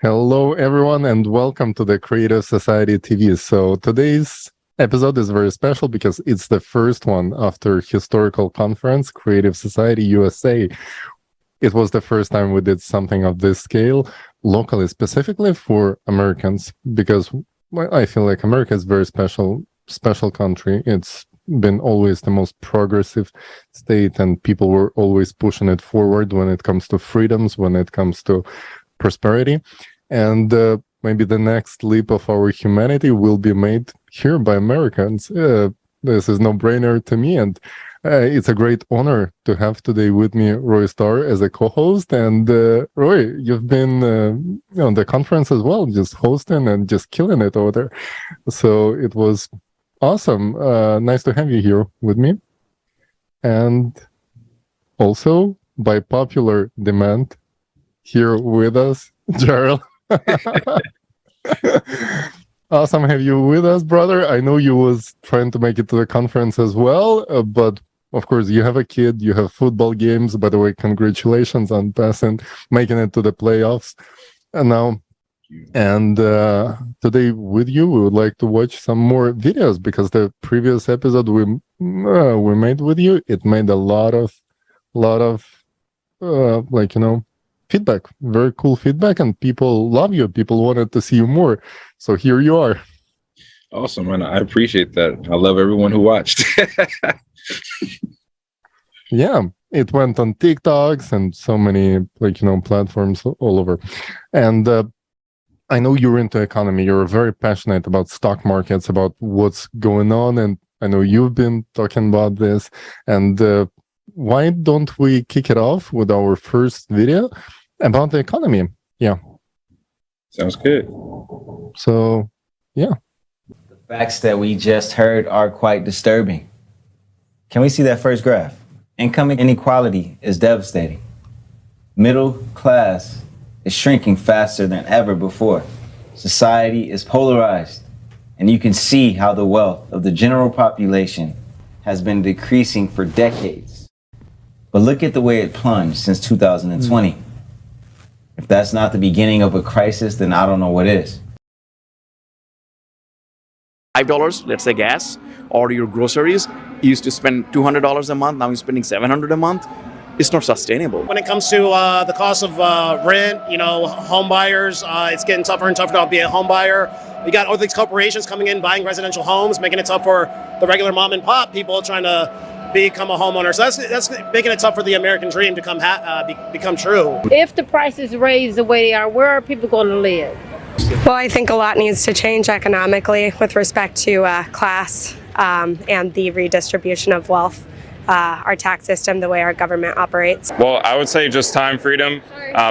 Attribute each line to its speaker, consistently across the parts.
Speaker 1: Hello, everyone, and welcome to the Creative Society TV. So today's episode is very special because it's the first one after historical conference, Creative Society USA. It was the first time we did something of this scale locally, specifically for Americans, because I feel like America is a very special country. It's been always the most progressive state, and people were always pushing it forward when it comes to freedoms, when it comes to prosperity. And maybe the next leap of our humanity will be made here by Americans. This is no-brainer to me, and it's a great honor to have today with me RoyStar as a co-host. And Roy, you've been on the conference as well, just hosting and just killing it over there. So it was awesome. Nice to have you here with me. And also, by popular demand, here with us, Jarrell. Awesome have you with us, brother. I know you was trying to make it to the conference as well, but of course you have a kid, you have football games. By the way, congratulations on making it to the playoffs. And today with you, we would like to watch some more videos, because the previous episode we made with you, it made a lot of feedback, very cool feedback, and people love you. People wanted to see you more. So here you are.
Speaker 2: Awesome, and I appreciate that. I love everyone who watched.
Speaker 1: Yeah, it went on TikToks and so many platforms all over. And I know you're into economy. You're very passionate about stock markets, about what's going on, and I know you've been talking about this. And why don't we kick it off with our first video about the economy? Yeah.
Speaker 2: Sounds good.
Speaker 1: So, yeah.
Speaker 3: The facts that we just heard are quite disturbing. Can we see that first graph? Income inequality is devastating. Middle class is shrinking faster than ever before. Society is polarized, and you can see how the wealth of the general population has been decreasing for decades. But look at the way it plunged since 2020. If that's not the beginning of a crisis, then I don't know what is.
Speaker 4: $5, let's say gas, or your groceries, you used to spend $200 a month, now you're spending $700 a month. It's not sustainable.
Speaker 5: When it comes to the cost of rent, home buyers, it's getting tougher and tougher to be a home buyer. We got all these corporations coming in, buying residential homes, making it tough for the regular mom and pop people trying to become a homeowner. So that's making it tough for the American dream to become true.
Speaker 6: If the prices raise the way they are, where are people going to live?
Speaker 7: Well, I think a lot needs to change economically with respect to class and the redistribution of wealth, our tax system, the way our government operates.
Speaker 8: Well, I would say just time freedom,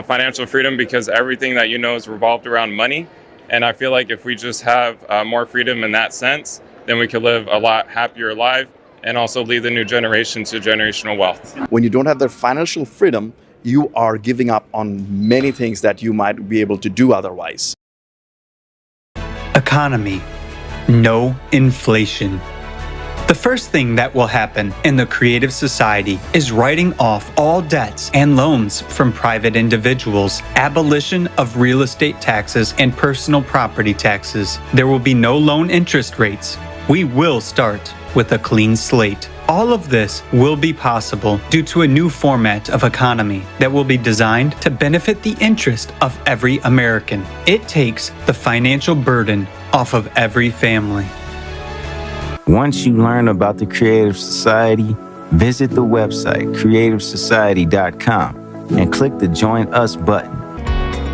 Speaker 8: financial freedom, because everything that is revolved around money. And I feel like if we just have more freedom in that sense, then we could live a lot happier life and also lead the new generation to generational wealth.
Speaker 9: When you don't have the financial freedom, you are giving up on many things that you might be able to do otherwise.
Speaker 10: Economy. No inflation. The first thing that will happen in the Creative Society is writing off all debts and loans from private individuals, abolition of real estate taxes and personal property taxes. There will be no loan interest rates. We will start with a clean slate. All of this will be possible due to a new format of economy that will be designed to benefit the interest of every American. It takes the financial burden off of every family.
Speaker 3: Once you learn about the Creative Society, visit the website creativesociety.com and click the Join Us button.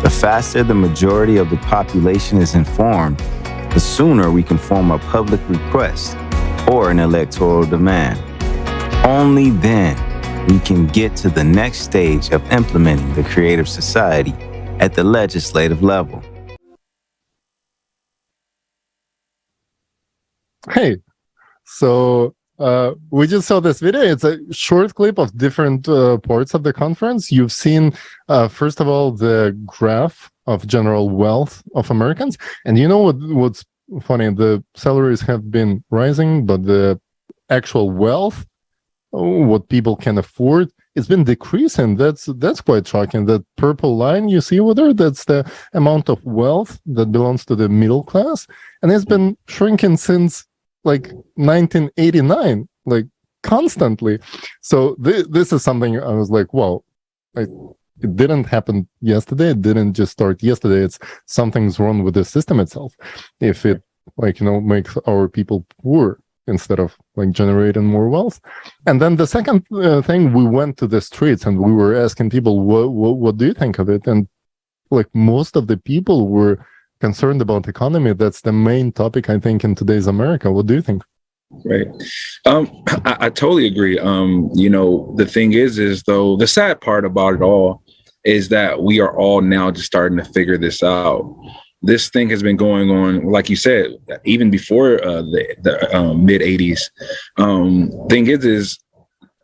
Speaker 3: The faster the majority of the population is informed, the sooner we can form a public request or an electoral demand. Only then we can get to the next stage of implementing the Creative Society at the legislative level.
Speaker 1: Hey, so we just saw this video. It's a short clip of different parts of the conference. You've seen, first of all, the graph of general wealth of Americans. And you know what's funny? The salaries have been rising, but the actual wealth, what people can afford, it's been decreasing. That's quite shocking. That purple line you see over there, that's the amount of wealth that belongs to the middle class, and it's been shrinking since like 1989, like constantly. So this is something I was like, wow, it didn't happen yesterday. It didn't just start yesterday. It's something's wrong with the system itself. If it makes our people poor instead of like generating more wealth. And then the second thing, we went to the streets and we were asking people, what do you think of it? And like most of the people were concerned about the economy. That's the main topic, I think, in today's America. What do you think?
Speaker 2: Right. I totally agree. The thing is though, the sad part about it all is that we are all now just starting to figure this out. This thing has been going on, like you said, even before the mid 80s. Thing is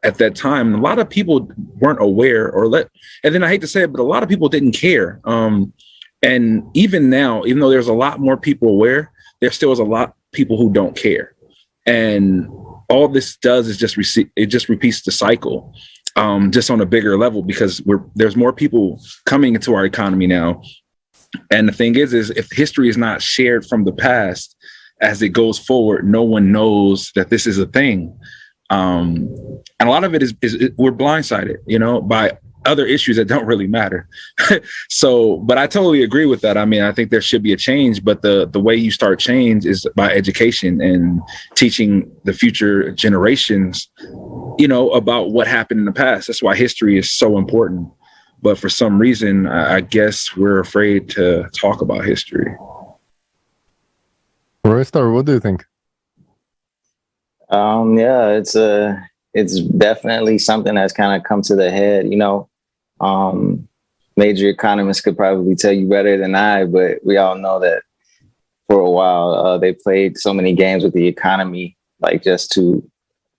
Speaker 2: at that time, a lot of people weren't aware and then I hate to say it, but a lot of people didn't care. And even now, even though there's a lot more people aware, there still is a lot of people who don't care. And all this does is just repeats the cycle, just on a bigger level, because there's more people coming into our economy now. And the thing is if history is not shared from the past as it goes forward, no one knows that this is a thing. And a lot of it is we're blindsided, by other issues that don't really matter. But I totally agree with that. I mean, I think there should be a change, but the way you start change is by education and teaching the future generations, about what happened in the past. That's why history is so important. But for some reason, I guess we're afraid to talk about history.
Speaker 1: RoyStar, what do you think?
Speaker 3: Yeah, it's definitely something that's kind of come to the head. Major economists could probably tell you better than I, but we all know that for a while they played so many games with the economy, like just to,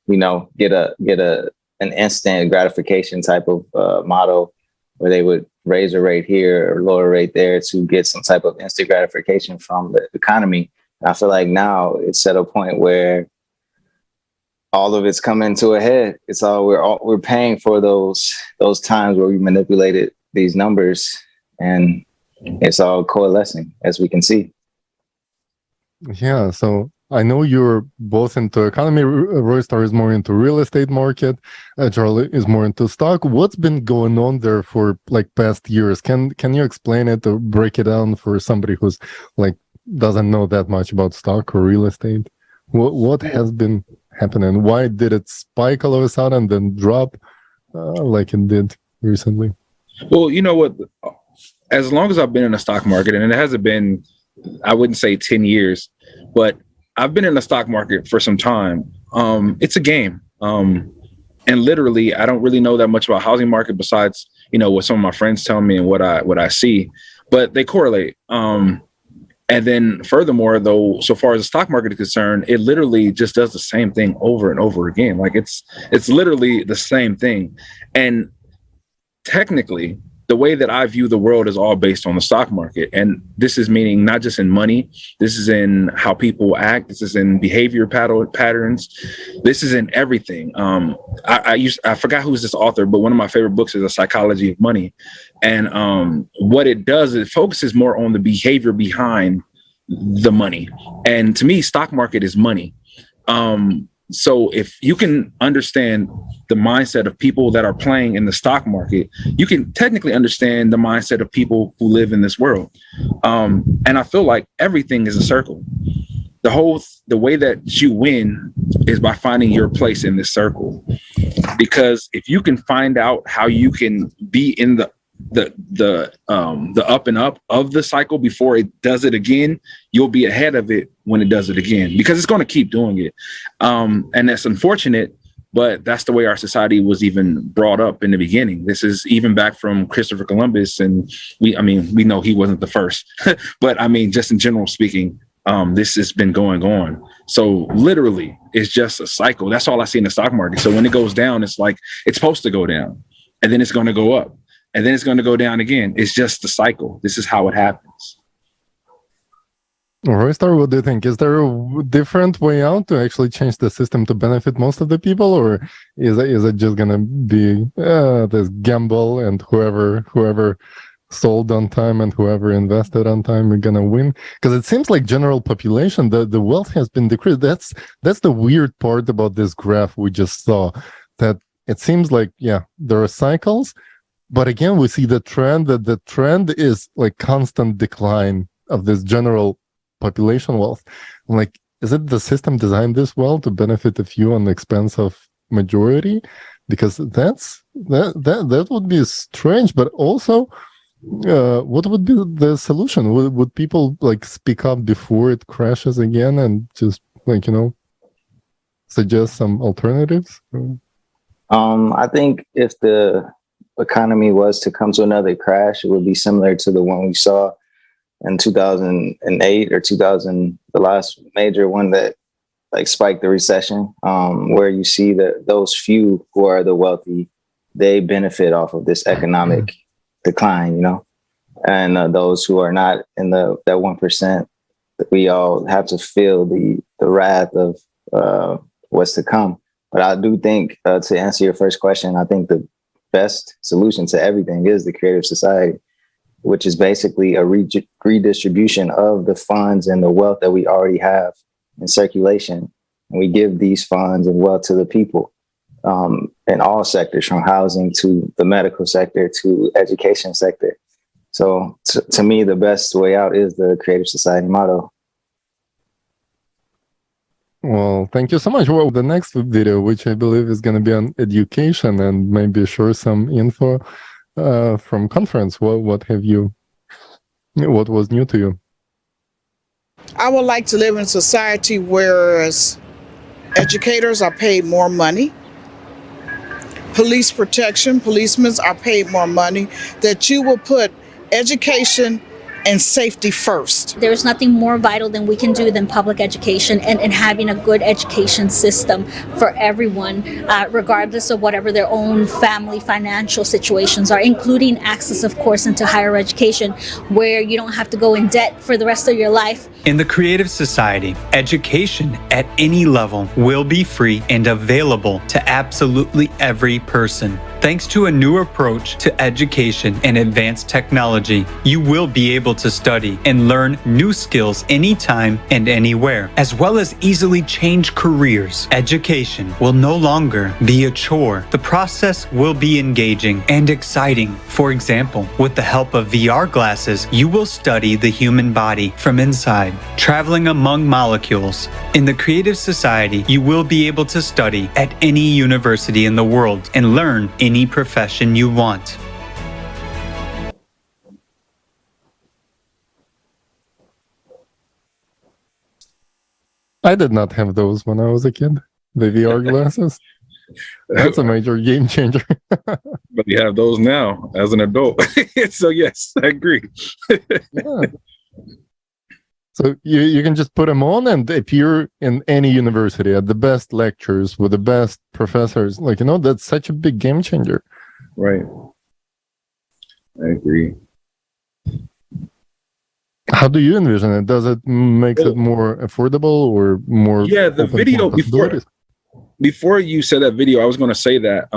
Speaker 3: get an instant gratification type of model, where they would raise a rate here or lower a rate there to get some type of instant gratification from the economy. And I feel like now it's at a point where all of it's coming to a head. It's all we're paying for those times where we manipulated these numbers, and it's all coalescing, as we can see.
Speaker 1: Yeah, so I know you're both into economy. RoyStar is more into real estate market. Jarrell is more into stock. What's been going on there for like past years? Can you explain it or break it down for somebody who's like doesn't know that much about stock or real estate? What has been happening? Why did it spike all of a sudden and then drop like it did recently?
Speaker 2: Well, you know what? As long as I've been in the stock market, and it hasn't been, I wouldn't say 10 years, but I've been in the stock market for some time. It's a game. And literally, I don't really know that much about housing market besides, what some of my friends tell me and what I see, but they correlate. And then furthermore, though, so far as the stock market is concerned, it literally just does the same thing over and over again. Like it's literally the same thing. And technically, the way that I view the world is all based on the stock market. And this is meaning not just in money. This is in how people act. This is in behavior patterns. This is in everything. I forgot who's this author, but one of my favorite books is The Psychology of Money. And what it does is it focuses more on the behavior behind the money. And to me, stock market is money. So if you can understand the mindset of people that are playing in the stock market, you can technically understand the mindset of people who live in this world. And I feel like everything is a circle. The way that you win is by finding your place in this circle. Because if you can find out how you can be in the up and up of the cycle before it does it again, you'll be ahead of it when it does it again, because it's going to keep doing it. And that's unfortunate, but that's the way our society was even brought up in the beginning. This is even back from Christopher Columbus. And we know he wasn't the first, but just in general speaking, this has been going on. So literally it's just a cycle. That's all I see in the stock market. So when it goes down, it's like, it's supposed to go down and then it's going to go up. And then it's going to go down again. It's just the cycle. This is how it happens.
Speaker 1: RoyStar, what do you think? Is there a different way out to actually change the system to benefit most of the people, or is it just gonna be this gamble and whoever sold on time and whoever invested on time are gonna win? Because it seems like general population, the wealth has been decreased. That's the weird part about this graph we just saw, that it seems like, yeah, there are cycles, but again we see the trend, that the trend is like constant decline of this general population wealth. Like, is it the system designed this well to benefit a few on the expense of majority? Because that would be strange. But also, what would be the solution? Would people like speak up before it crashes again and just like, suggest some alternatives?
Speaker 3: I think if the economy was to come to another crash, it would be similar to the one we saw in 2008 or 2000, the last major one that like spiked the recession, where you see that those few who are the wealthy, they benefit off of this economic decline, and those who are not in that 1%, we all have to feel the wrath of what's to come. But I do think, to answer your first question, I think the best solution to everything is the creative society, which is basically a redistribution of the funds and the wealth that we already have in circulation. And we give these funds and wealth to the people in all sectors, from housing to the medical sector to education sector. So to me, the best way out is the creative society motto.
Speaker 1: Well, thank you so much. Well, the next video, which I believe is going to be on education and maybe share some info from conference, what was new to you?
Speaker 11: I would like to live in a society where educators are paid more money, police protection, policemen are paid more money, that you will put education and safety first.
Speaker 12: There's nothing more vital than we can do than public education and having a good education system for everyone, regardless of whatever their own family financial situations are, including access, of course, into higher education, where you don't have to go in debt for the rest of your life.
Speaker 10: In the Creative Society, education at any level will be free and available to absolutely every person. Thanks to a new approach to education and advanced technology, you will be able to study and learn new skills anytime and anywhere, as well as easily change careers. Education will no longer be a chore. The process will be engaging and exciting. For example, with the help of VR glasses, you will study the human body from inside, traveling among molecules. In the Creative Society, you will be able to study at any university in the world and learn any profession you want.
Speaker 1: I did not have those when I was a kid, the VR glasses. That's a major game changer.
Speaker 2: But you have those now as an adult. So yes, I agree.
Speaker 1: Yeah. So you can just put them on and appear in any university at the best lectures with the best professors. Like, that's such a big game changer.
Speaker 2: Right. I agree.
Speaker 1: How do you envision it? Does it make it more affordable or more?
Speaker 2: Yeah, the video before you said that video, I was going to say that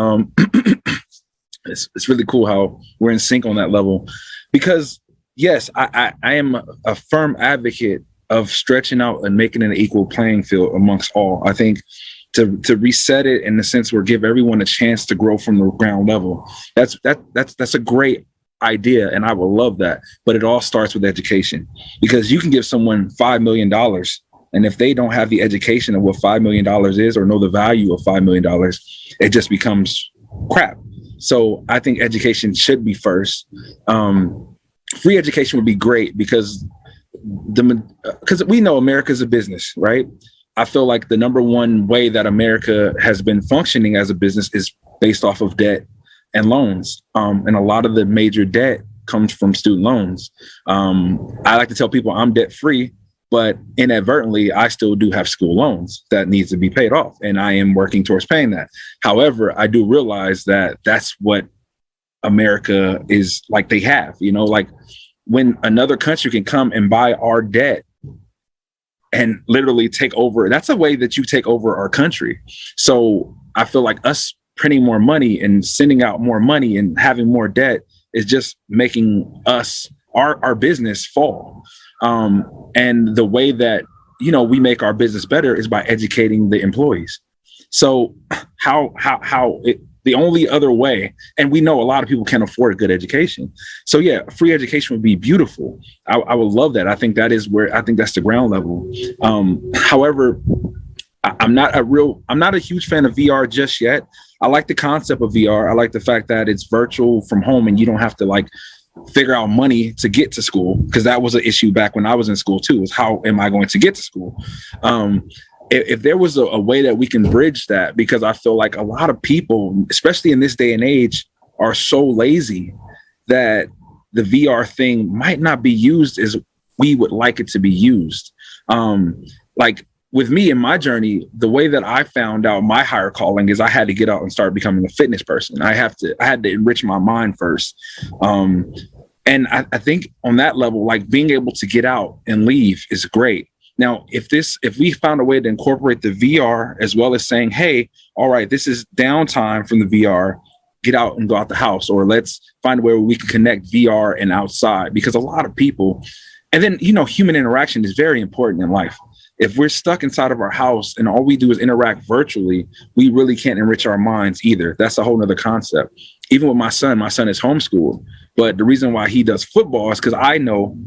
Speaker 2: it's really cool how we're in sync on that level, because yes, I am a firm advocate of stretching out and making an equal playing field amongst all. I think to reset it in the sense where give everyone a chance to grow from the ground level. That's a great idea, and I will love that. But it all starts with education, because you can give someone $5 million, and if they don't have the education of what $5 million is or know the value of $5 million, it just becomes crap. So I think education should be first. Free education would be great, because we know America's a business, right? I feel like the number one way that America has been functioning as a business is based off of debt and loans. And a lot of the major debt comes from student loans. I like to tell people I'm debt free, but inadvertently, I still do have school loans that needs to be paid off, and I am working towards paying that. However, I do realize that that's what America is like. They have, like when another country can come and buy our debt and literally take over. That's a way that you take over our country. So I feel like us printing more money and sending out more money and having more debt is just making us, our business fall. And the way that, you know, we make our business better is by educating the employees. So the only other way, and we know a lot of people can't afford a good education. So yeah, free education would be beautiful. I would love that. I think that's the ground level. However, I'm not a huge fan of VR just yet. I like the concept of VR. I like the fact that it's virtual from home and you don't have to like figure out money to get to school, because that was an issue back when I was in school too, is how am I going to get to school? If there was a way that we can bridge that, because I feel like a lot of people, especially in this day and age, are so lazy that the VR thing might not be used as we would like it to be used. Like with me in my journey, the way that I found out my higher calling is I had to get out and start becoming a fitness person. I had to enrich my mind first. And I think on that level, like being able to get out and leave is great. Now, if we found a way to incorporate the VR as well as saying, hey, all right, this is downtime from the VR, get out and go out the house, or let's find a way where we can connect VR and outside, because a lot of people, and then, you know, human interaction is very important in life. If we're stuck inside of our house and all we do is interact virtually, we really can't enrich our minds either. That's a whole nother concept. Even with my son is homeschooled, but the reason why he does football is because I know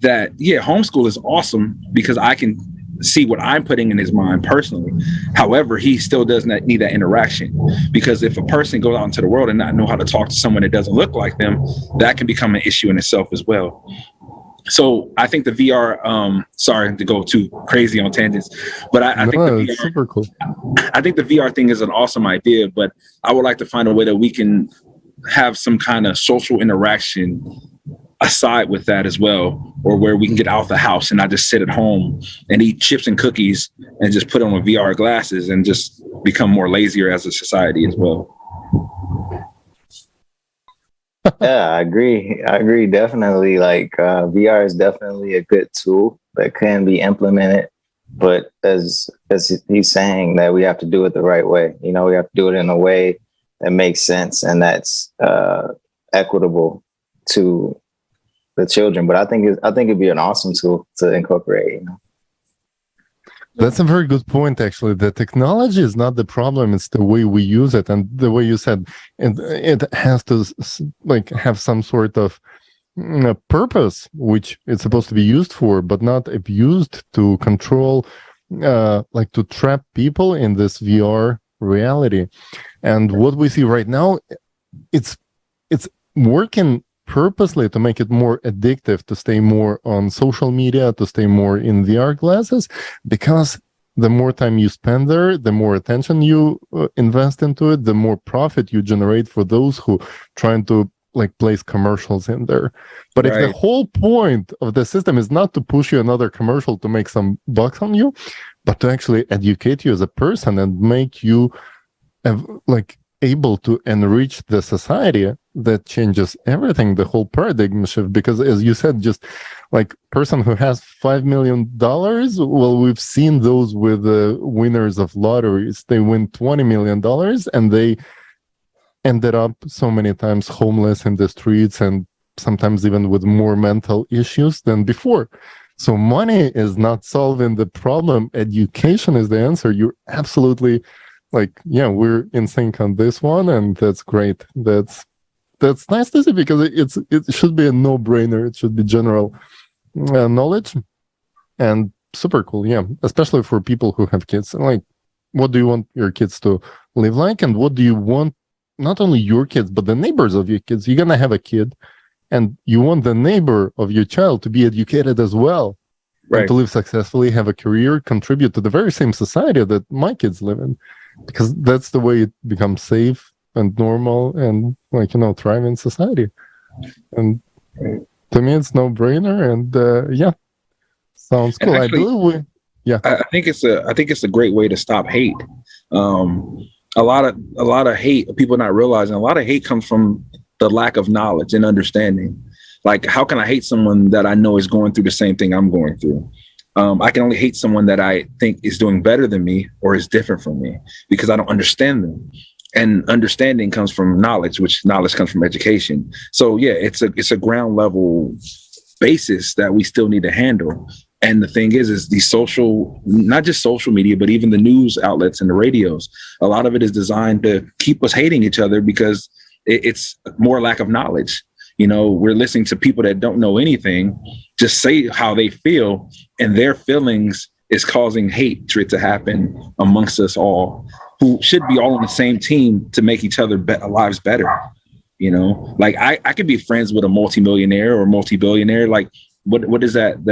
Speaker 2: that, yeah, homeschool is awesome because I can see what I'm putting in his mind personally. However, he still does not need that interaction, because if a person goes out into the world and not know how to talk to someone that doesn't look like them, that can become an issue in itself as well. So I think the VR, sorry to go too crazy on tangents, but I think the VR,
Speaker 1: super cool.
Speaker 2: I think the VR thing is an awesome idea, but I would like to find a way that we can have some kind of social interaction aside with that as well, or where we can get out the house and not just sit at home and eat chips and cookies and just put on VR glasses and just become more lazier as a society as well.
Speaker 3: Yeah, I agree. Definitely. Like VR is definitely a good tool that can be implemented, but as he's saying, that we have to do it the right way. You know, we have to do it in a way that makes sense and that's equitable to the children. But I think it'd be an awesome tool to incorporate. You know?
Speaker 1: That's a very good point, actually. The technology is not the problem, it's the way we use it. And the way you said, it has to like have some sort of purpose, which it's supposed to be used for, but not abused to control, like to trap people in this VR reality. And what we see right now, it's working purposely to make it more addictive, to stay more on social media, to stay more in VR glasses, because the more time you spend there, the more attention you invest into it, the more profit you generate for those who trying to like place commercials in there. But if the whole point of the system is not to push you another commercial to make some bucks on you, but to actually educate you as a person and make you like able to enrich the society, that changes everything, the whole paradigm shift. Because as you said, just like person who has $5 million, well, we've seen those with the winners of lotteries. They win $20 million and they ended up so many times homeless in the streets, and sometimes even with more mental issues than before. So money is not solving the problem. Education is the answer. You're absolutely like, yeah, we're in sync on this one, and that's great. That's nice to see, because it should be a no-brainer. It should be general knowledge, and super cool. Yeah, especially for people who have kids. Like, what do you want your kids to live like, and what do you want not only your kids but the neighbors of your kids? You're gonna have a kid, and you want the neighbor of your child to be educated as well, right? And to live successfully, have a career, contribute to the very same society that my kids live in, because that's the way it becomes safe and normal and, like, you know, thrive in society. And to me, it's no-brainer. And yeah, sounds cool.
Speaker 2: Actually, I think it's a great way to stop hate. A lot of hate, people not realizing, a lot of hate comes from the lack of knowledge and understanding. Like, how can I hate someone that I know is going through the same thing I'm going through? I can only hate someone that I think is doing better than me or is different from me because I don't understand them. And understanding comes from knowledge, which knowledge comes from education. So yeah, it's a ground level basis that we still need to handle. And the thing is the social, not just social media, but even the news outlets and the radios, a lot of it is designed to keep us hating each other because it's more lack of knowledge. You know, we're listening to people that don't know anything, just say how they feel, and their feelings is causing hatred to happen amongst us all, who should be all on the same team to make each other lives better. You know, like I could be friends with a multimillionaire or multi-billionaire. Like, what is that?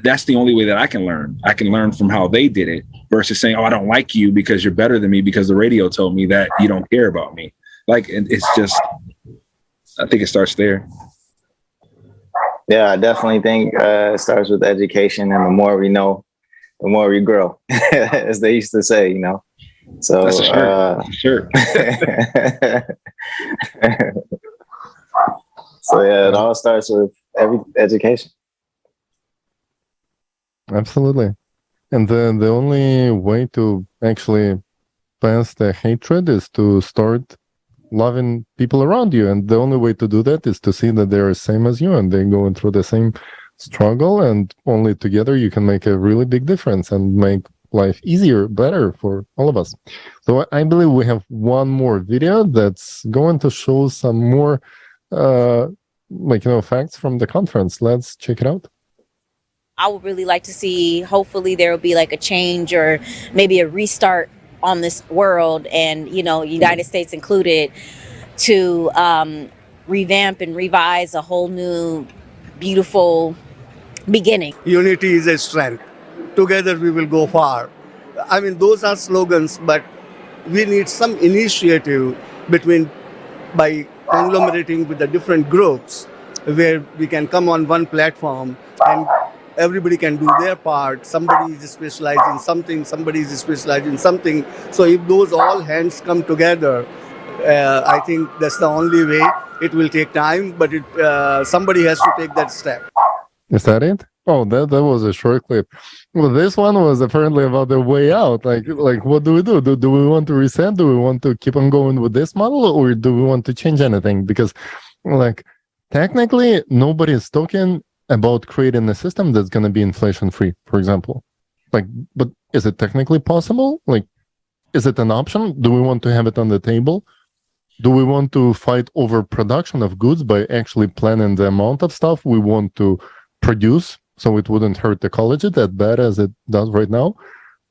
Speaker 2: That's the only way that I can learn. I can learn from how they did it versus saying, oh, I don't like you because you're better than me because the radio told me that you don't care about me. Like, it's just, I think it starts there.
Speaker 3: Yeah, I definitely think it starts with education, and the more we know, the more we grow, as they used to say, you know. So
Speaker 2: that's sure.
Speaker 3: So yeah, it all starts with education.
Speaker 1: Absolutely. And then the only way to actually pass the hatred is to start loving people around you. And the only way to do that is to see that they're the same as you and they're going through the same struggle. And only together you can make a really big difference and make life easier, better for all of us. So I believe we have one more video that's going to show some more facts from the conference. Let's check it out.
Speaker 13: I would really like to see, hopefully there will be like a change or maybe a restart on this world, and, you know, United States included, to revamp and revise a whole new, beautiful beginning.
Speaker 14: Unity is a strength. Together we will go far. I mean, those are slogans, but we need some initiative by conglomerating with the different groups where we can come on one platform and everybody can do their part. Somebody is specialized in something, somebody is specialized in something. So if those all hands come together, I think that's the only way. It will take time, but somebody has to take that step.
Speaker 1: Is that it? Oh, that was a short clip. Well, this one was apparently about the way out. Like what do we do? Do we want to reset? Do we want to keep on going with this model, or do we want to change anything? Because, like, technically, nobody is talking about creating a system that's going to be inflation-free, for example. Like, but is it technically possible? Like, is it an option? Do we want to have it on the table? Do we want to fight over production of goods by actually planning the amount of stuff we want to produce so it wouldn't hurt ecology that bad as it does right now?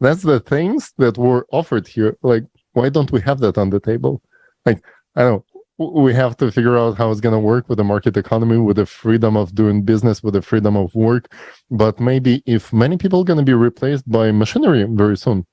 Speaker 1: That's the things that were offered here. Like, why don't we have that on the table? Like, I don't know. We have to figure out how it's going to work with the market economy, with the freedom of doing business, with the freedom of work. But maybe if many people are going to be replaced by machinery very soon,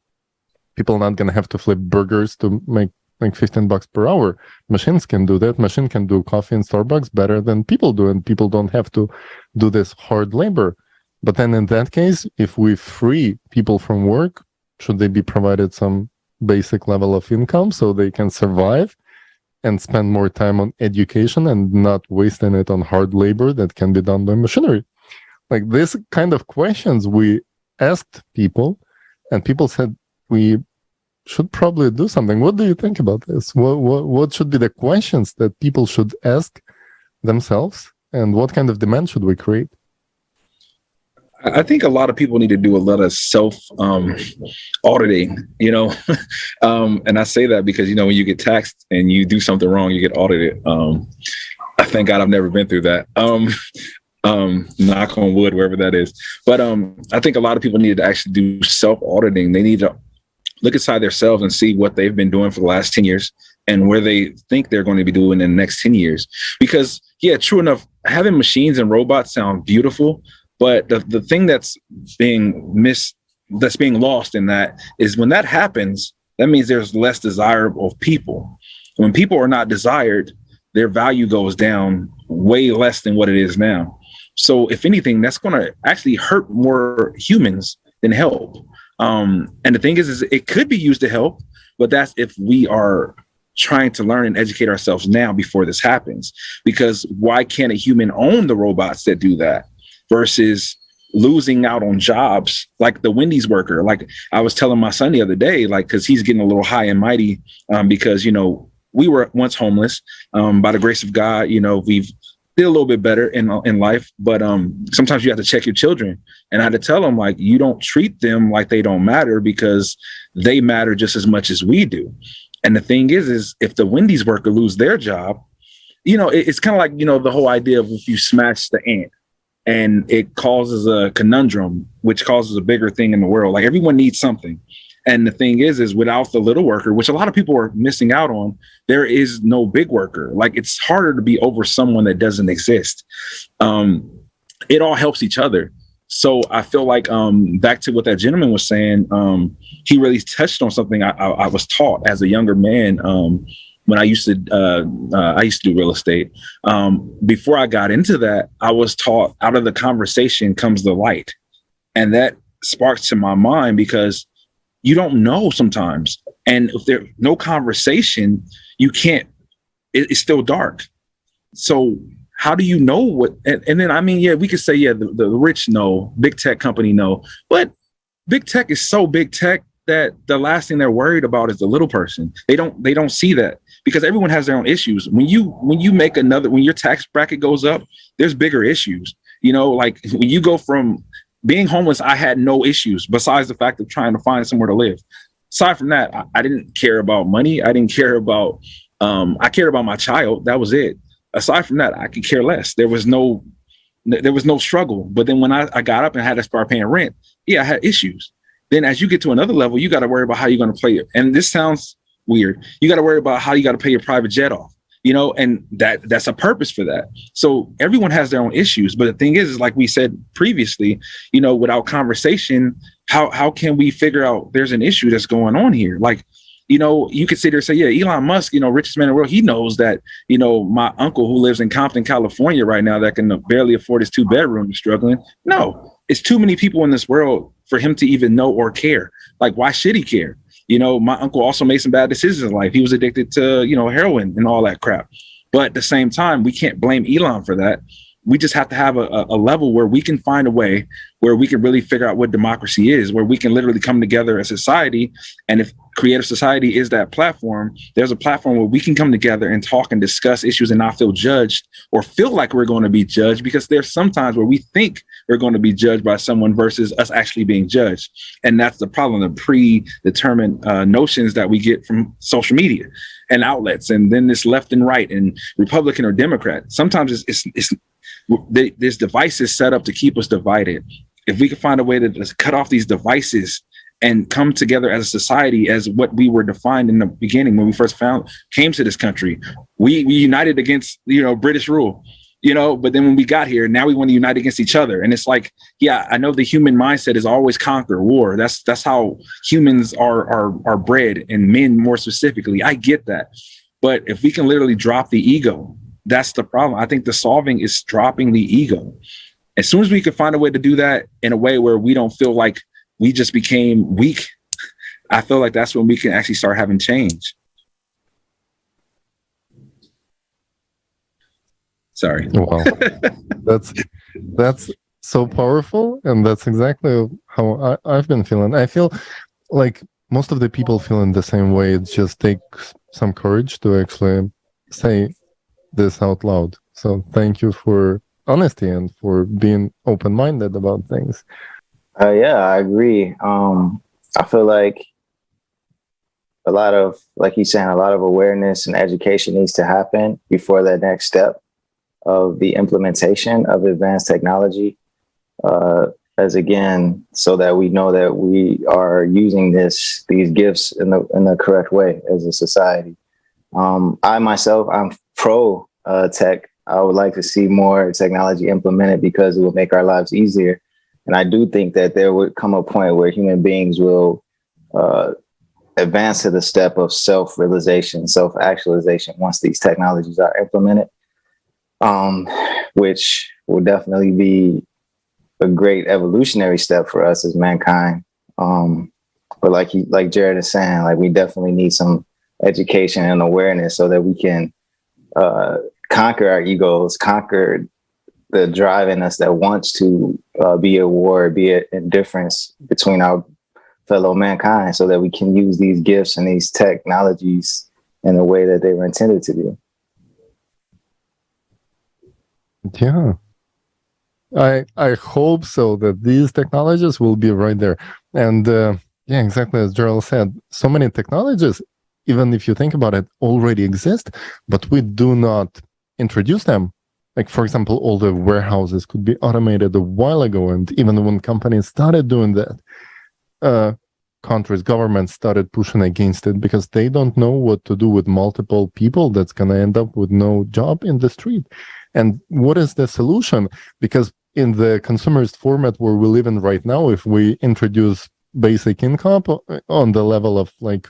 Speaker 1: people are not going to have to flip burgers to make like $15 per hour. Machines can do that. Machine can do coffee in Starbucks better than people do, and people don't have to do this hard labor. But then in that case, if we free people from work, should they be provided some basic level of income so they can survive and spend more time on education and not wasting it on hard labor that can be done by machinery? Like, this kind of questions we asked people, and people said we should probably do something. What do you think about this? What should be the questions that people should ask themselves, and what kind of demand should we create?
Speaker 2: I think a lot of people need to do a lot of auditing, you know, and I say that because, you know, when you get taxed and you do something wrong, you get audited. I thank God I've never been through that. Knock on wood, wherever that is. But I think a lot of people need to actually do self-auditing. They need to look inside themselves and see what they've been doing for the last 10 years and where they think they're going to be doing in the next 10 years. Because, yeah, true enough, having machines and robots sound beautiful. But the thing that's being lost in that is when that happens, that means there's less desire of people. When people are not desired, their value goes down way less than what it is now. So if anything, that's going to actually hurt more humans than help. And the thing is it could be used to help, but that's if we are trying to learn and educate ourselves now before this happens. Because why can't a human own the robots that do that? Versus losing out on jobs, like the Wendy's worker. Like I was telling my son the other day, like, cause he's getting a little high and mighty, because, you know, we were once homeless. By the grace of God, you know, we've did a little bit better in life, but sometimes you have to check your children. And I had to tell them, like, you don't treat them like they don't matter, because they matter just as much as we do. And the thing is if the Wendy's worker lose their job, you know, it's kind of like, you know, the whole idea of if you smash the ant and it causes a conundrum, which causes a bigger thing in the world. Like everyone needs something. And the thing is without the little worker, which a lot of people are missing out on, there is no big worker. Like it's harder to be over someone that doesn't exist. It all helps each other. So I feel like back to what that gentleman was saying, he really touched on something I was taught as a younger man when I used to do real estate. Before I got into that, I was taught out of the conversation comes the light. And that sparks to my mind, because you don't know sometimes. And if there's no conversation, you can't, it's still dark. So how do you know what, and then, I mean, yeah, we could say, yeah, the rich know, big tech company know, but big tech is so big tech that the last thing they're worried about is the little person. They don't see that, because everyone has their own issues. When you make when your tax bracket goes up, there's bigger issues. You know, like when you go from being homeless, I had no issues besides the fact of trying to find somewhere to live. Aside from that, I didn't care about money. I didn't care about, I cared about my child. That was it. Aside from that, I could care less. There was no struggle. But then when I got up and had to start paying rent, yeah, I had issues. Then as you get to another level, you got to worry about how you're going to play it. And this sounds weird. You got to worry about how you got to pay your private jet off, you know, and that's a purpose for that. So everyone has their own issues. But the thing is like we said previously, you know, without conversation, how can we figure out there's an issue that's going on here? Like, you know, you could sit there and say, yeah, Elon Musk, you know, richest man in the world. He knows that, you know, my uncle who lives in Compton, California right now that can barely afford his 2-bedroom is struggling. No, it's too many people in this world for him to even know or care. Like, why should he care? You know, my uncle also made some bad decisions in life. He was addicted to, you know, heroin and all that crap. But at the same time, we can't blame Elon for that. We just have to have a level where we can find a way where we can really figure out what democracy is, where we can literally come together as a society. And if Creative Society is that platform, there's a platform where we can come together and talk and discuss issues and not feel judged or feel like we're going to be judged, because there's sometimes where we think we're going to be judged by someone versus us actually being judged. And that's the problem, the predetermined notions that we get from social media and outlets, and then this left and right and Republican or Democrat. Sometimes there's devices set up to keep us divided. If we could find a way to cut off these devices and come together as a society, as what we were defined in the beginning when we first came to this country, we united against, you know, British rule, you know, but then when we got here, now we want to unite against each other. And it's like, yeah, I know the human mindset is always conquer, war. That's how humans are bred, and men more specifically. I get that. But if we can literally drop the ego, that's the problem. I think the solving is dropping the ego. As soon as we can find a way to do that in a way where we don't feel like we just became weak, I feel like that's when we can actually start having change. Sorry.
Speaker 1: Wow. That's so powerful. And that's exactly how I've been feeling. I feel like most of the people feel in the same way. It just takes some courage to actually say this out loud. So thank you for honesty and for being open-minded about things.
Speaker 3: Yeah, I agree. I feel like a lot of, like he's saying, a lot of awareness and education needs to happen before that next step of the implementation of advanced technology, as again, so that we know that we are using these gifts in the correct way as a society. I myself, I'm pro tech. I would like to see more technology implemented because it will make our lives easier. And I do think that there would come a point where human beings will advance to the step of self-realization, self-actualization once these technologies are implemented, which will definitely be a great evolutionary step for us as mankind. But like Jared is saying, like, we definitely need some education and awareness so that we can conquer our egos, conquer the drive in us that wants to
Speaker 15: be a war, be an indifference between our fellow mankind, so that we can use these gifts and these technologies in the way that they were intended to be.
Speaker 1: Yeah. I hope so, that these technologies will be right there. And yeah, exactly as Jarrell said, so many technologies, even if you think about it, already exist, but we do not introduce them. Like, for example, all the warehouses could be automated a while ago. And even when companies started doing that, countries, governments started pushing against it because they don't know what to do with multiple people that's going to end up with no job in the street. And what is the solution? Because in the consumerist format where we live in right now, if we introduce basic income on the level of like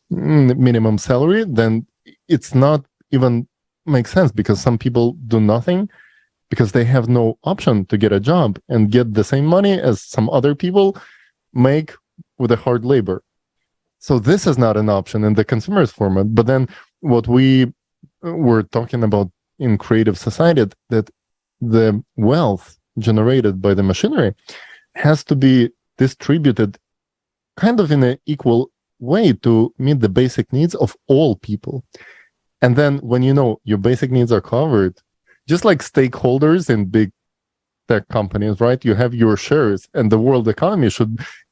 Speaker 1: minimum salary, then it's not even makes sense, because some people do nothing because they have no option to get a job and get the same money as some other people make with a hard labor. So this is not an option in the consumerist format. But then what we were talking about in creative society, that the wealth generated by the machinery has to be distributed kind of in an equal way to meet the basic needs of all people. And then when you know your basic needs are covered, just like stakeholders in big tech companies, right? You have your shares, and the world economy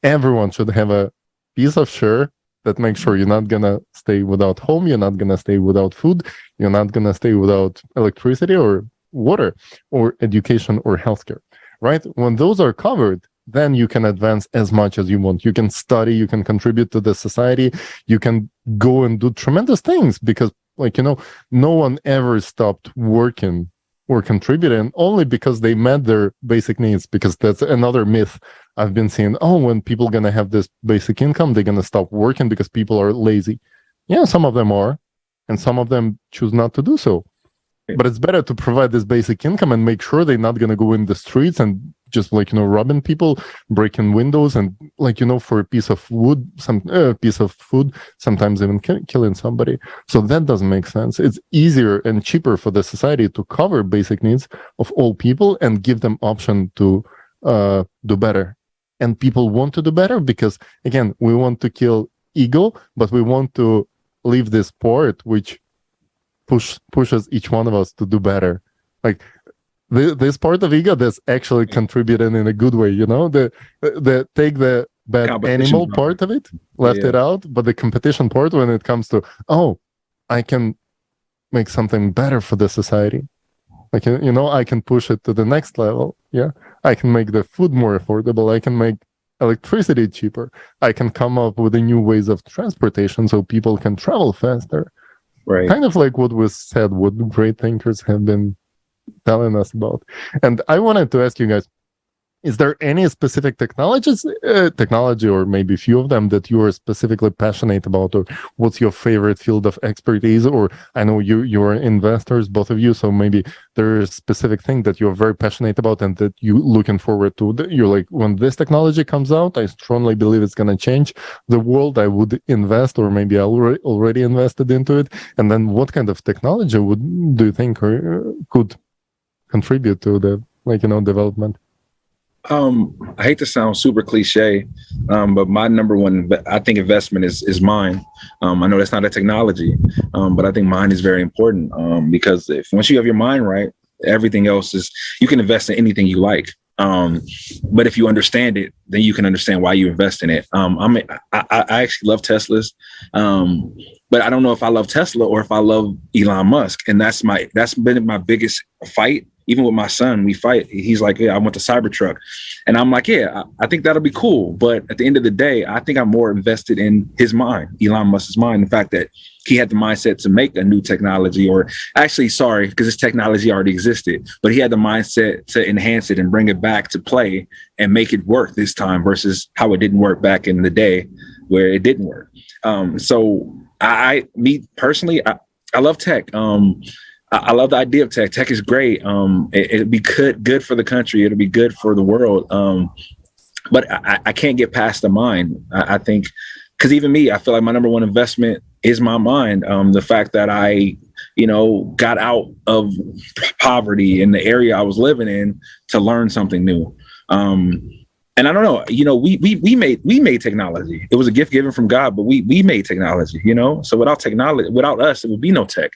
Speaker 1: everyone should have a piece of share that makes sure you're not gonna stay without home, you're not gonna stay without food, you're not gonna stay without electricity or water or education or healthcare, right? When those are covered, then you can advance as much as you want. You can study, you can contribute to the society, you can go and do tremendous things, because, like, you know, no one ever stopped working or contributing only because they met their basic needs. Because that's another myth I've been seeing. Oh, when people gonna have this basic income, they're gonna stop working because people are lazy. Yeah, some of them are, and some of them choose not to do so. But it's better to provide this basic income and make sure they're not gonna go in the streets and just, like, you know, robbing people, breaking windows, and, like, you know, for a piece of wood, piece of food, sometimes even killing somebody. So that doesn't make sense. It's easier and cheaper for the society to cover basic needs of all people and give them option to do better. And people want to do better because, again, we want to kill ego, but we want to leave this part which pushes each one of us to do better. Like, this part of ego that's actually contributing in a good way, you know, the take the bad animal part of it, left it out, but the competition part, when it comes to, oh, I can make something better for the society, like, you know, I can push it to the next level. Yeah, I can make the food more affordable, I can make electricity cheaper, I can come up with the new ways of transportation so people can travel faster.
Speaker 2: Right,
Speaker 1: kind of like what was said, what great thinkers have been telling us about. And I wanted to ask you guys, is there any specific technology, or maybe a few of them, that you are specifically passionate about, or what's your favorite field of expertise? Or I know you're investors, both of you, so maybe there's a specific thing that you're very passionate about and that you're looking forward to. You're like, when this technology comes out, I strongly believe it's going to change the world, I would invest, or maybe I already invested into it. And then what kind of technology do you think could contribute to the, like, you know, development?
Speaker 2: I hate to sound super cliche, but my number one, I think, investment is mind. I know that's not a technology, but I think mind is very important, because once you have your mind right, everything else you can invest in anything you like. But if you understand it, then you can understand why you invest in it. I actually love Teslas, but I don't know if I love Tesla or if I love Elon Musk, and that's been my biggest fight. Even with my son, we fight. He's like, yeah, I want the Cybertruck. And I'm like, yeah, I think that'll be cool. But at the end of the day, I think I'm more invested in his mind, Elon Musk's mind, the fact that he had the mindset to make a new technology, or actually, sorry, because this technology already existed, but he had the mindset to enhance it and bring it back to play and make it work this time versus how it didn't work back in the day where it didn't work. So me personally, I love tech. I love the idea of tech. Tech is great. It'd be good for the country. It'll be good for the world. But I can't get past the mind. I think, because even me, I feel like my number one investment is my mind. The fact that I, got out of poverty in the area I was living in to learn something new. And I don't know, we made technology. It was a gift given from God, but we made technology, So without technology, without us, there would be no tech.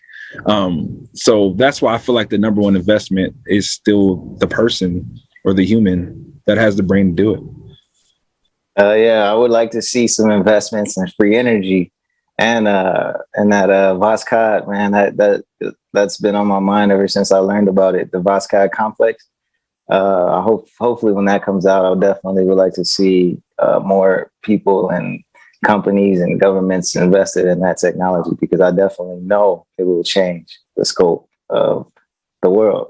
Speaker 2: So that's why I feel like the number one investment is still the person or the human that has the brain to do it.
Speaker 15: Yeah, I would like to see some investments in free energy and that Voskhod, man. That's been on my mind ever since I learned about it. The Voskhod complex. Hopefully when that comes out, I definitely would like to see more people and companies and governments invested in that technology, because I definitely know it will change the scope of the world.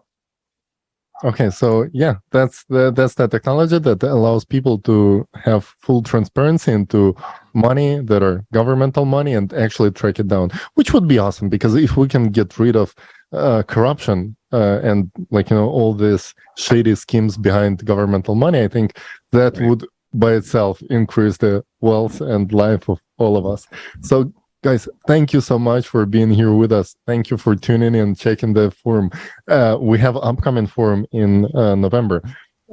Speaker 1: Okay, so yeah, that's the technology that allows people to have full transparency into money that are governmental money and actually track it down, which would be awesome, because if we can get rid of corruption and all these shady schemes behind governmental money, I think that would by itself increase the wealth and life of all of us. So guys, thank you so much for being here with us. Thank you for tuning in and checking the forum. We have an upcoming forum in November.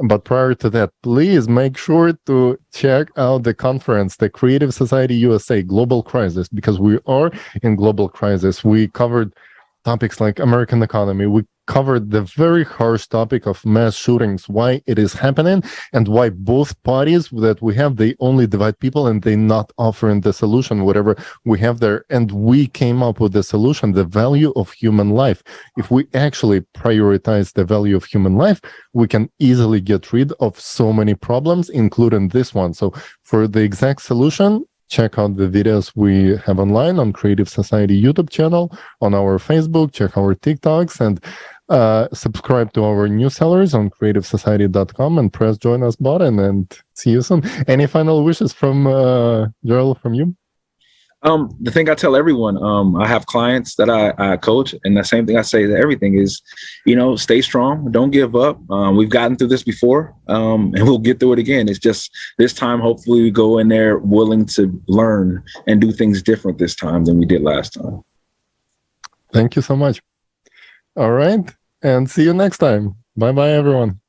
Speaker 1: But prior to that, please make sure to check out the conference, the Creative Society USA Global Crisis, because we are in global crisis. We covered topics like American economy. We covered the very harsh topic of mass shootings, why it is happening, and why both parties that we have, they only divide people and they not offering the solution, whatever we have there. And we came up with the solution, the value of human life. If we actually prioritize the value of human life, we can easily get rid of so many problems, including this one. So for the exact solution, check out the videos we have online on Creative Society YouTube channel, on our Facebook, check our TikToks, and subscribe to our newsletters on creativesociety.com and press join us button, and see you soon. Any final wishes from Jarrell, from you?
Speaker 2: The thing I tell everyone, I have clients that I coach, and the same thing I say to everything is, stay strong, don't give up. We've gotten through this before, and we'll get through it again. It's just this time, hopefully we go in there willing to learn and do things different this time than we did last time.
Speaker 1: Thank you so much. All right, and see you next time. Bye-bye, everyone.